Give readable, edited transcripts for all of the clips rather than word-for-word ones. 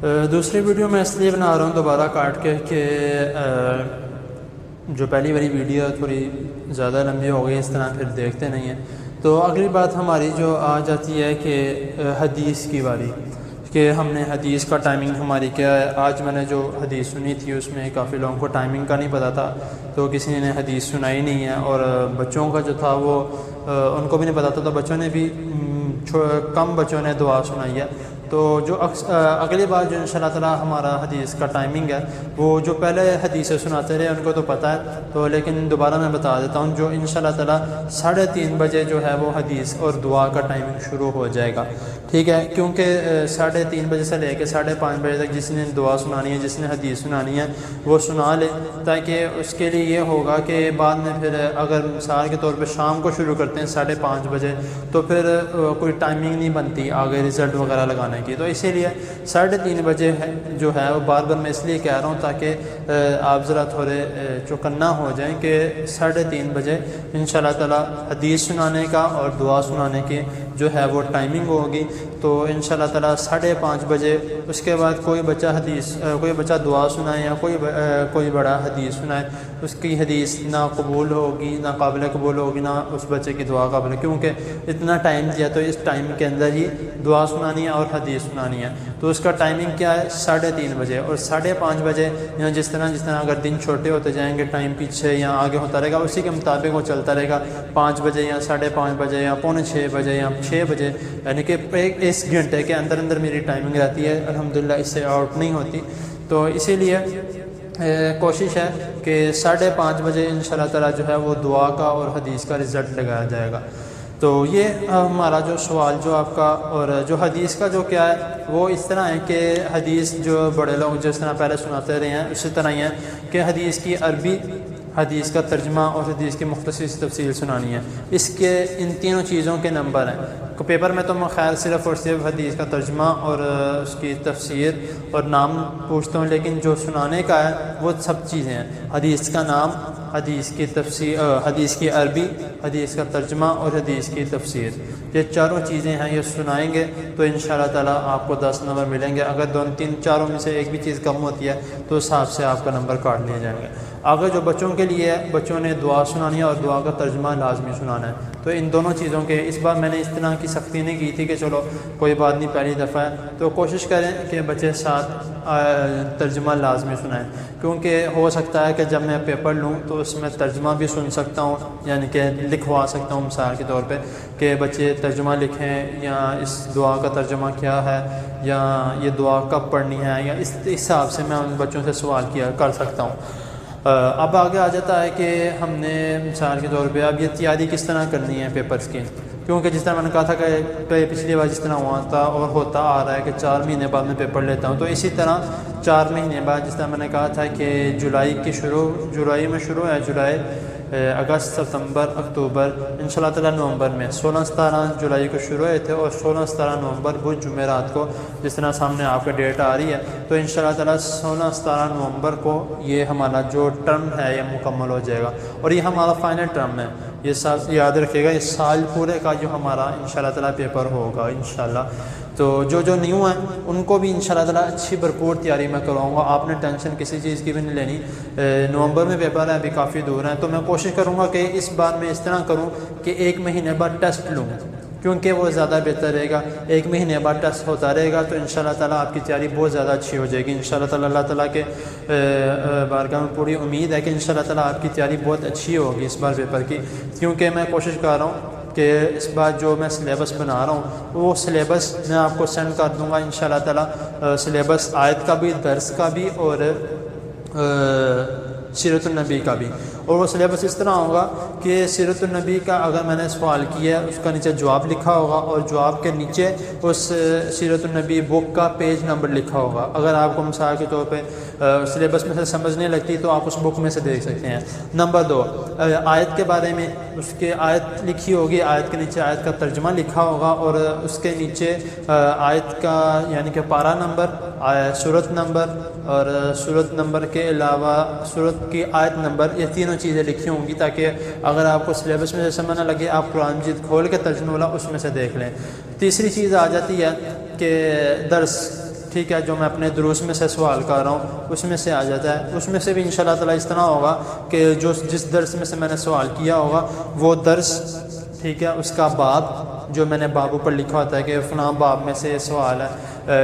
دوسری ویڈیو میں اس لیے بنا رہا ہوں دوبارہ کاٹ کے کہ جو پہلی والی ویڈیو تھوڑی زیادہ لمبی ہو گئی، اس طرح پھر دیکھتے نہیں ہیں۔ تو اگلی بات ہماری جو آ جاتی ہے کہ حدیث کی باری، کہ ہم نے حدیث کا ٹائمنگ ہماری کیا ہے۔ آج میں نے جو حدیث سنی تھی اس میں کافی لوگوں کو ٹائمنگ کا نہیں پتہ تھا، تو کسی نے حدیث سنائی نہیں ہے، اور بچوں کا جو تھا وہ ان کو بھی نہیں پتہ تھا، تو بچوں نے بھی کم بچوں نے دعا سنائی ہے۔ تو جو اگلی بار جو انشاءاللہ تعالی ہمارا حدیث کا ٹائمنگ ہے، وہ جو پہلے حدیثیں سناتے رہے ان کو تو پتہ ہے، تو لیکن دوبارہ میں بتا دیتا ہوں، جو انشاءاللہ تعالی 3:30 بجے جو ہے وہ حدیث اور دعا کا ٹائمنگ شروع ہو جائے گا، ٹھیک ہے؟ کیونکہ 3:30 بجے سے لے کے 5:30 بجے تک جس نے دعا سنانی ہے، جس نے حدیث سنانی ہے، وہ سنا لے، تاکہ اس کے لیے یہ ہوگا کہ بعد میں پھر اگر مثال کے طور پہ شام کو شروع کرتے ہیں 5:30 بجے، تو پھر کوئی ٹائمنگ نہیں بنتی آگے رزلٹ وغیرہ لگانے کی، تو اسی لیے 3:30 بجے جو ہے وہ بار بار میں اس لیے کہہ رہا ہوں تاکہ آپ ذرا تھوڑے چوکنا ہو جائیں کہ 3:30 بجے انشاءاللہ تعالی حدیث سنانے کا اور دعا سنانے کی جو ہے وہ ٹائمنگ ہوگی۔ تو انشاءاللہ تعالی 5:30 بجے اس کے بعد کوئی بچہ دعا سنائے یا کوئی بڑا حدیث سنائے، اس کی حدیث نہ قبول ہوگی، نہ قابل قبول ہوگی، نہ اس بچے کی دعا قابل، کیونکہ اتنا ٹائم دیا تو اس ٹائم کے اندر ہی دعا سنانی ہے اور حدیث سنانی ہے۔ تو اس کا ٹائمنگ کیا ہے؟ 3:30 بجے، اور 5:30 بجے یا جس طرح اگر دن چھوٹے ہوتے جائیں گے ٹائم پیچھے یا آگے ہوتا رہے گا، اسی کے مطابق وہ چلتا رہے گا۔ 5 بجے یا 5:30 بجے یا 5:45 بجے یا 6 بجے، یعنی کہ اس گھنٹے کے اندر اندر میری ٹائمنگ رہتی ہے، الحمدللہ اس سے آؤٹ نہیں ہوتی۔ تو اسی لیے کوشش ہے کہ 5:30 بجے انشاءاللہ تعالی جو ہے وہ دعا کا اور حدیث کا رزلٹ لگایا جائے گا۔ تو یہ ہمارا جو سوال جو آپ کا، اور جو حدیث کا جو کیا ہے وہ اس طرح ہے کہ حدیث جو بڑے لوگ جس طرح پہلے سناتے رہے ہیں اسی طرح ہی ہے کہ حدیث کی عربی، حدیث کا ترجمہ اور حدیث کی مختصر تفصیل سنانی ہے۔ اس کے ان تینوں چیزوں کے نمبر ہیں۔ پیپر میں تو میں خیر صرف اور صرف حدیث کا ترجمہ اور اس کی تفسیر اور نام پوچھتا ہوں، لیکن جو سنانے کا ہے وہ سب چیزیں ہیں، حدیث کا نام، حدیث کی تفسیر، حدیث کی عربی، حدیث کا ترجمہ اور حدیث کی تفسیر، یہ چاروں چیزیں ہیں، یہ سنائیں گے تو انشاءاللہ تعالی آپ کو 10 نمبر ملیں گے۔ اگر 2-3-4 میں سے ایک بھی چیز کم ہوتی ہے تو اس حساب سے آپ کا نمبر کاٹ لیے جائیں گے۔ آگے جو بچوں کے لیے ہے، بچوں نے دعا سنانی ہے اور دعا کا ترجمہ لازمی سنانا ہے، تو ان دونوں چیزوں کے اس بار میں نے اس طرح کی سختی نہیں کی تھی کہ چلو کوئی بات نہیں پہلی دفعہ ہے، تو کوشش کریں کہ بچے ساتھ ترجمہ لازمی سنائیں، کیونکہ ہو سکتا ہے کہ جب میں پیپر لوں تو اس میں ترجمہ بھی سن سکتا ہوں، یعنی کہ لکھوا سکتا ہوں مثال کے طور پہ کہ بچے ترجمہ لکھیں، یا اس دعا کا ترجمہ کیا ہے، یا یہ دعا کب پڑھنی ہے، یا اس حساب سے میں ان بچوں سے سوال کر سکتا ہوں۔ اب آگے آ جاتا ہے کہ ہم نے مثال کے طور پہ اب یہ تیاری کس طرح کرنی ہے پیپرز کی، کیونکہ جس طرح میں نے کہا تھا کہ پچھلی بار جس طرح ہوا تھا اور ہوتا آ رہا ہے کہ 4 مہینے بعد میں پیپر لیتا ہوں، تو اسی طرح 4 مہینے بعد جس طرح میں نے کہا تھا کہ جولائی میں شروع ہے، جولائی، اگست، ستمبر، اکتوبر، انشاءاللہ تعالی نومبر میں 16-17 جولائی کو شروع ہوئے تھے، اور 16-17 نومبر بدھ جمعرات کو جس طرح سامنے آپ کا ڈیٹ آ رہی ہے، تو انشاءاللہ تعالی 16-17 نومبر کو یہ ہمارا جو ٹرم ہے یہ مکمل ہو جائے گا، اور یہ ہمارا فائنل ٹرم ہے۔ یہ سال یاد رکھیے گا، اس سال پورے کا جو ہمارا انشاءاللہ تعالی پیپر ہوگا انشاءاللہ۔ تو جو نیو ہیں ان کو بھی انشاءاللہ تعالی اچھی بھرپور تیاری میں کراؤں گا، آپ نے ٹینشن کسی چیز کی بھی نہیں لینی۔ نومبر میں پیپر ہے، ابھی کافی دور ہیں، تو میں کوشش کروں گا کہ اس بار میں اس طرح کروں کہ 1 مہینے بعد ٹیسٹ لوں، کیونکہ وہ زیادہ بہتر رہے گا۔ 1 مہینے بعد ٹیسٹ ہوتا رہے گا تو انشاءاللہ تعالی آپ کی تیاری بہت زیادہ اچھی ہو جائے گی انشاءاللہ تعالی۔ اللہ تعالیٰ کے بارگاہ میں پوری امید ہے کہ انشاءاللہ تعالی آپ کی تیاری بہت اچھی ہوگی اس بار پیپر کی، کیونکہ میں کوشش کر رہا ہوں کہ اس بار جو میں سلیبس بنا رہا ہوں وہ سلیبس میں آپ کو سینڈ کر دوں گا انشاءاللہ تعالی، سلیبس آیت کا بھی، درس کا بھی، اور سیرت النبی کا بھی۔ اور وہ سلیبس اس طرح ہوگا کہ سیرت النبی کا اگر میں نے سوال کیا ہے اس کا نیچے جواب لکھا ہوگا، اور جواب کے نیچے اس سیرت النبی بک کا پیج نمبر لکھا ہوگا۔ اگر آپ کو مثال کے طور پہ سلیبس میں سے سمجھنے لگتی تو آپ اس بک میں سے دیکھ سکتے ہیں۔ نمبر 2، آیت کے بارے میں اس کے آیت لکھی ہوگی، آیت کے نیچے آیت کا ترجمہ لکھا ہوگا، اور اس کے نیچے آیت کا یعنی کہ پارہ نمبر، سورت نمبر، اور سورت نمبر کے علاوہ سورت کی آیت نمبر، یہ تینوں چیزیں لکھی ہوں گی تاکہ اگر آپ کو سلیبس میں سے سمجھ نہ لگے آپ قرآن مجید کھول کے ترجمہ والا اس میں سے دیکھ لیں۔ تیسری چیز آ جاتی ہے کہ درس، ٹھیک ہے جو میں اپنے دروس میں سے سوال کر رہا ہوں اس میں سے آ جاتا ہے. اس میں سے بھی انشاءاللہ تعالیٰ اس طرح ہوگا کہ جس درس میں سے میں نے سوال کیا ہوگا وہ درس ٹھیک ہے اس کا باب جو میں نے باب اوپر لکھا ہوتا ہے کہ فلاں باب میں سے یہ سوال ہے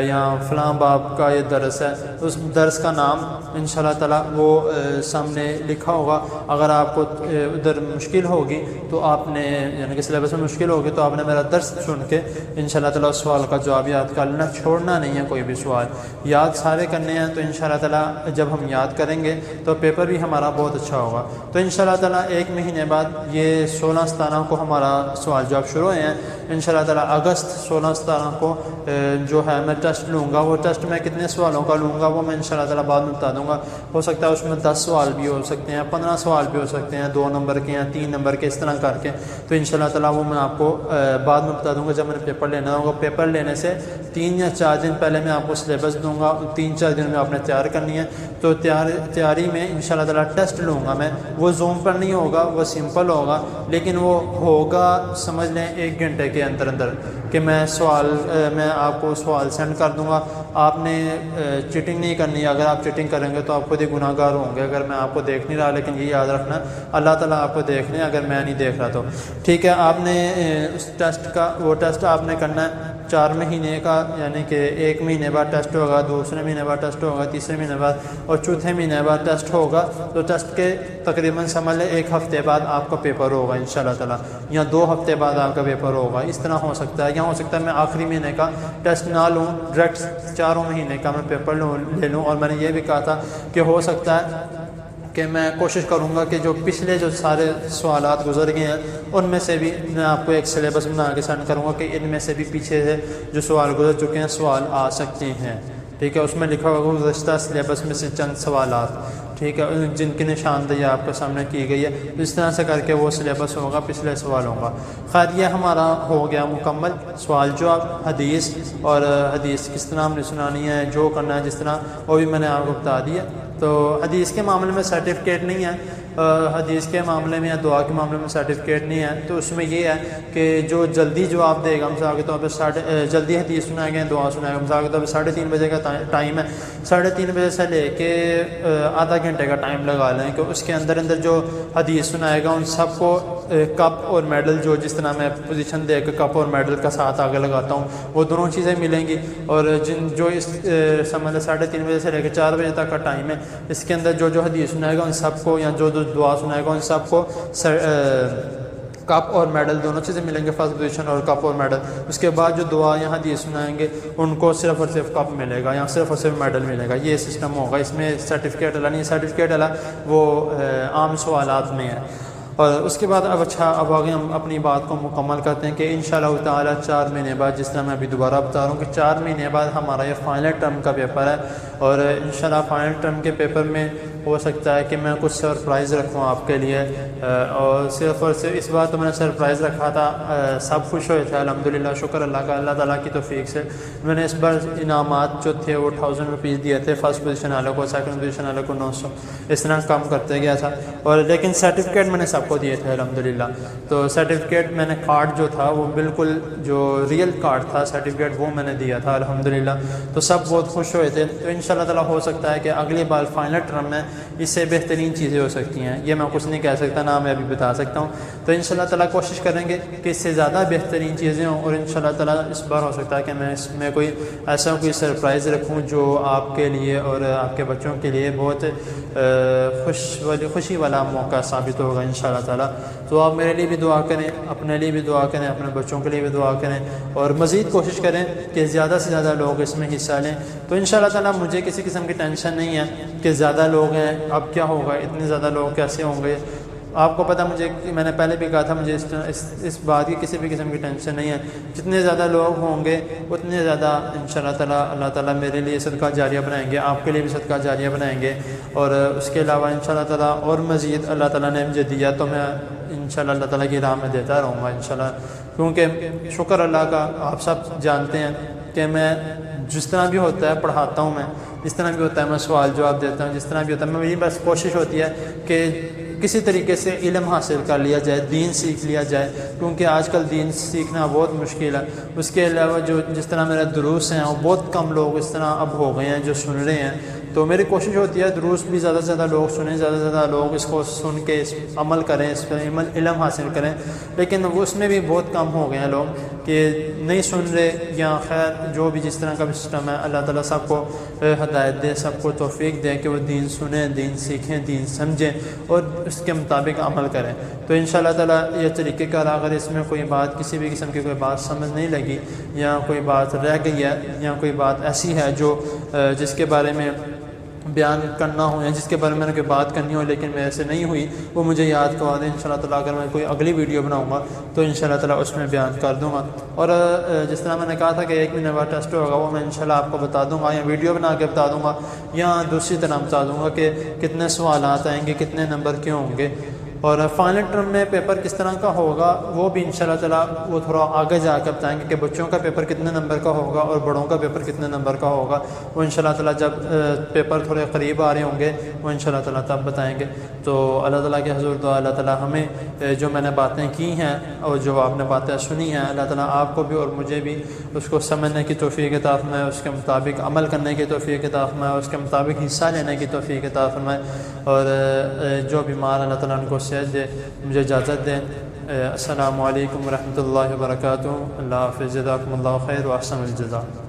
یا فلاں باب کا یہ درس ہے, اس درس کا نام انشاءاللہ تعالیٰ وہ سامنے لکھا ہوگا. اگر آپ کو ادھر مشکل ہوگی تو آپ نے یعنی کہ سلیبس میں مشکل ہوگی تو آپ نے میرا درس سن کے انشاءاللہ تعالیٰ اس سوال کا جواب یاد کر لینا, چھوڑنا نہیں ہے کوئی بھی سوال, یاد سارے کرنے ہیں. تو انشاءاللہ تعالیٰ جب ہم یاد کریں گے تو پیپر بھی ہمارا بہت اچھا ہوگا. تو انشاءاللہ تعالیٰ 1 مہینے بعد یہ 16-17 کو ہمارا سوال جواب شروع ہوئے ہیں. انشاءاللہ تعالیٰ اگست 16-17 کو جو ہے میں ٹیسٹ لوں گا. وہ ٹیسٹ میں کتنے سوالوں کا لوں گا وہ میں انشاءاللہ تعالیٰ بعد میں بتا دوں گا. ہو سکتا ہے اس میں 10 سوال بھی ہو سکتے ہیں, 15 سوال بھی ہو سکتے ہیں, 2 نمبر کے یا 3 نمبر کے, اس طرح کر کے. تو انشاءاللہ تعالیٰ وہ میں آپ کو بعد میں بتا دوں گا جب میں نے پیپر لینا ہوگا. پیپر لینے سے 3 یا 4 دن پہلے میں آپ کو سلیبس دوں گا. 3-4 دن میں آپ نے تیار کرنی ہے. تو تیاری میں انشاءاللہ تعالیٰ ٹیسٹ لوں گا میں. وہ زوم پر نہیں ہوگا, وہ سمپل ہوگا, لیکن وہ ہوگا سمجھ لیں 1 گھنٹے کے اندر کہ میں آپ کو سوال سینڈ کر دوں گا. آپ نے چیٹنگ نہیں کرنی. اگر آپ چیٹنگ کریں گے تو آپ خود ہی گناہ گار ہوں گے. اگر میں آپ کو دیکھ نہیں رہا, لیکن یہ یاد رکھنا اللہ تعالیٰ آپ کو دیکھ لیں اگر میں نہیں دیکھ رہا تو ٹھیک ہے. آپ نے اس ٹیسٹ کا وہ ٹیسٹ آپ نے کرنا ہے 4 مہینے کا, یعنی کہ 1 مہینے بعد ٹیسٹ ہوگا, 2 مہینے بعد ٹیسٹ ہوگا, 3 مہینے بعد اور 4 مہینے بعد ٹیسٹ ہوگا. تو ٹیسٹ کے تقریباً سمجھ لیں 1 ہفتے بعد آپ کا پیپر ہوگا انشاءاللہ تعالیٰ, یا 2 ہفتے بعد آپ کا پیپر ہوگا. اس طرح ہو سکتا ہے. یا ہو سکتا ہے میں آخری مہینے کا ٹیسٹ نہ لوں, ڈائریکٹ 4 مہینے کا میں پیپر لے لوں. اور میں نے یہ بھی کہا تھا کہ ہو سکتا ہے کہ میں کوشش کروں گا کہ جو پچھلے جو سارے سوالات گزر گئے ہیں ان میں سے بھی میں آپ کو ایک سلیبس بنا کے سینڈ کروں گا کہ ان میں سے بھی پیچھے سے جو سوال گزر چکے ہیں سوال آ سکتے ہیں. ٹھیک ہے, اس میں لکھا ہوگا گزشتہ سلیبس میں سے چند سوالات, ٹھیک ہے, جن کی نشاندہی آپ کے سامنے کی گئی ہے. اس طرح سے کر کے وہ سلیبس ہوگا پچھلے سوالوں کا. خیر یہ ہمارا ہو گیا مکمل سوال جواب. حدیث اور حدیث کس طرح ہم نے سنانی ہے, جو کرنا ہے جس طرح, وہ بھی میں نے آپ کو بتا دیا. تو حدیث کے معاملے میں سرٹیفکیٹ نہیں ہے, حدیث کے معاملے میں یا دعا کے معاملے میں سرٹیفکیٹ نہیں ہے. تو اس میں یہ ہے کہ جو جلدی جواب دے گا, مثال کے طور پہ جلدی حدیث سنائیں گے, دعا سنائیں گے, مثال کے طور پہ 3:30 بجے کا ٹائم ہے, 3:30 بجے سے لے کے آدھا گھنٹے کا ٹائم لگا لیں کہ اس کے اندر جو حدیث سنائے گا ان سب کو کپ اور میڈل, جو جس طرح میں پوزیشن دے کے کپ اور میڈل کا ساتھ آگے لگاتا ہوں, وہ دونوں چیزیں ملیں گی. اور جو اس سمجھ 3:30 بجے سے لے کے 4 بجے تک کا ٹائم ہے, اس کے اندر جو حدیث سنائے گا ان سب کو, یا جو دعا سنائے گا ان سب کو کپ اور میڈل دونوں چیزیں ملیں گے, فرسٹ پوزیشن اور کپ اور میڈل. اس کے بعد جو دعا یا حدیث سنائیں گے ان کو صرف اور صرف کپ ملے گا یا صرف اور صرف میڈل ملے گا. یہ سسٹم ہوگا. اس میں سرٹیفکیٹ والا نہیں, سرٹیفکیٹ والا وہ عام سوالات میں ہے. اور اس کے بعد اب آگے ہم اپنی بات کو مکمل کرتے ہیں کہ انشاءاللہ تعالی 4 مہینے بعد, جس طرح میں ابھی دوبارہ بتا رہا ہوں کہ 4 مہینے بعد ہمارا یہ فائنل ٹرم کا پیپر ہے. اور انشاءاللہ فائنل ٹرم کے پیپر میں ہو سکتا ہے کہ میں کچھ سرپرائز رکھوں آپ کے لیے. اور صرف اور صرف اس بار تو میں نے سرپرائز رکھا تھا, سب خوش ہوئے تھے الحمدللہ, شکر اللہ کا, اللہ تعالیٰ کی توفیق سے. میں نے اس بار انعامات جو تھے وہ 1000 روپیز دیے تھے فرسٹ پوزیشن والوں کو, سیکنڈ پوزیشن والوں کو 900, اس طرح کم کرتے گیا تھا. اور لیکن سرٹیفکیٹ میں نے سب کو دیے تھے الحمدللہ. تو سرٹیفکیٹ میں نے کارڈ جو تھا وہ بالکل جو ریئل کارڈ تھا سرٹیفکیٹ وہ میں نے دیا تھا الحمدللہ. تو سب بہت خوش ہوئے تھے. تو انشاءاللہ تعالیٰ ہو سکتا ہے کہ اگلی بار فائنل ٹرم میں اس سے بہترین چیزیں ہو سکتی ہیں. یہ میں کچھ نہیں کہہ سکتا, نہ میں ابھی بتا سکتا ہوں. تو انشاءاللہ تعالیٰ کوشش کریں گے کہ اس سے زیادہ بہترین چیزیں ہوں. اور انشاءاللہ تعالیٰ اس بار ہو سکتا ہے کہ میں اس میں کوئی سرپرائز رکھوں جو آپ کے لیے اور آپ کے بچوں کے لیے بہت خوشی والا موقع ثابت ہوگا انشاءاللہ تعالیٰ. تو آپ میرے لیے بھی دعا کریں, اپنے لیے بھی دعا کریں, اپنے بچوں کے لیے بھی دعا کریں, اور مزید کوشش کریں کہ زیادہ سے زیادہ لوگ اس میں حصہ لیں. تو انشاءاللہ تعالیٰ مجھے کسی قسم کی ٹینشن نہیں ہے کہ زیادہ لوگ ہیں اب کیا ہوگا, اتنے زیادہ لوگ کیسے ہوں گے. آپ کو پتہ, میں نے پہلے بھی کہا تھا, مجھے اس بات کی کسی بھی قسم کی ٹینشن نہیں ہے. جتنے زیادہ لوگ ہوں گے اتنے زیادہ انشاءاللہ تعالیٰ اللہ تعالیٰ میرے لیے صدقہ جاریہ بنائیں گے, آپ کے لیے بھی صدقہ جاریہ بنائیں گے. اور اس کے علاوہ انشاءاللہ تعالیٰ اور مزید اللہ تعالیٰ نے مجھے دیا تو میں انشاءاللہ اللہ تعالیٰ کی راہ میں دیتا رہوں گا انشاءاللہ. کیونکہ شکر اللہ کا, آپ سب جانتے ہیں کہ میں جس طرح بھی ہوتا ہے پڑھاتا ہوں, میں جس طرح بھی ہوتا ہے میں سوال جواب دیتا ہوں, جس طرح بھی ہوتا ہے, میری بس کوشش ہوتی ہے کہ کسی طریقے سے علم حاصل کر لیا جائے، دین سیکھ لیا جائے، کیونکہ آج کل دین سیکھنا بہت مشکل ہے۔ اس کے علاوہ جس طرح میرے دروس ہیں وہ بہت کم لوگ اس طرح اب ہو گئے ہیں جو سن رہے ہیں، تو میری کوشش ہوتی ہے دروس بھی زیادہ سے زیادہ لوگ سنیں، زیادہ سے زیادہ لوگ اس کو سن کے اس عمل کریں، اس پر علم حاصل کریں، لیکن وہ اس میں بھی بہت کم ہو گئے ہیں لوگ کہ نہیں سن رہے، یا خیر جو بھی جس طرح کا بھی سسٹم ہے، اللہ تعالیٰ سب کو ہدایت دے، سب کو توفیق دے کہ وہ دین سنیں، دین سیکھیں، دین سمجھیں اور اس کے مطابق عمل کریں۔ تو انشاءاللہ تعالیٰ یہ طریقہ کار، اگر اس میں کوئی بات کسی بھی قسم کی کوئی بات سمجھ نہیں لگی یا کوئی بات رہ گئی ہے یا کوئی بات ایسی ہے جو جس کے بارے میں بیان کرنا ہو یا جس کے بارے میں نے کوئی بات کرنی ہو لیکن میرے سے نہیں ہوئی، وہ مجھے یاد کروا دیں۔ انشاءاللہ تعالیٰ اگر میں کوئی اگلی ویڈیو بناؤں گا تو انشاءاللہ تعالیٰ اس میں بیان کر دوں گا، اور جس طرح میں نے کہا تھا کہ 1 مہینے بعد ٹیسٹ ہوگا، وہ میں انشاءاللہ آپ کو بتا دوں گا، یا ویڈیو بنا کے بتا دوں گا، یا دوسری طرح بتا دوں گا کہ کتنے سوالات آئیں گے، کتنے نمبر کے ہوں گے، اور فائنل ٹرم میں پیپر کس طرح کا ہوگا وہ بھی انشاءاللہ تعالیٰ وہ تھوڑا آگے جا کے بتائیں گے کہ بچوں کا پیپر کتنے نمبر کا ہوگا اور بڑوں کا پیپر کتنے نمبر کا ہوگا۔ وہ انشاءاللہ تعالیٰ جب پیپر تھوڑے قریب آ رہے ہوں گے وہ انشاءاللہ تعالیٰ تب بتائیں گے۔ تو اللہ تعالیٰ کے حضور دعا، اللہ تعالیٰ ہمیں جو میں نے باتیں کی ہیں اور جو آپ نے باتیں سنی ہیں، اللہ تعالیٰ آپ کو بھی اور مجھے بھی اس کو سمجھنے کی توفیق عطا فرمائے، اس کے مطابق عمل کرنے کی توفیق عطا فرمائے، اس کے مطابق حصہ لینے کی توفیق عطا فرمائے، اور جو بیمار اللہ تعالیٰ ان کو صحت دے۔ مجھے اجازت دیں۔ السلام علیکم ورحمۃ اللہ وبرکاتہ۔ اللہ حافظ، جزاکم اللہ خیر و احسن الجزاء۔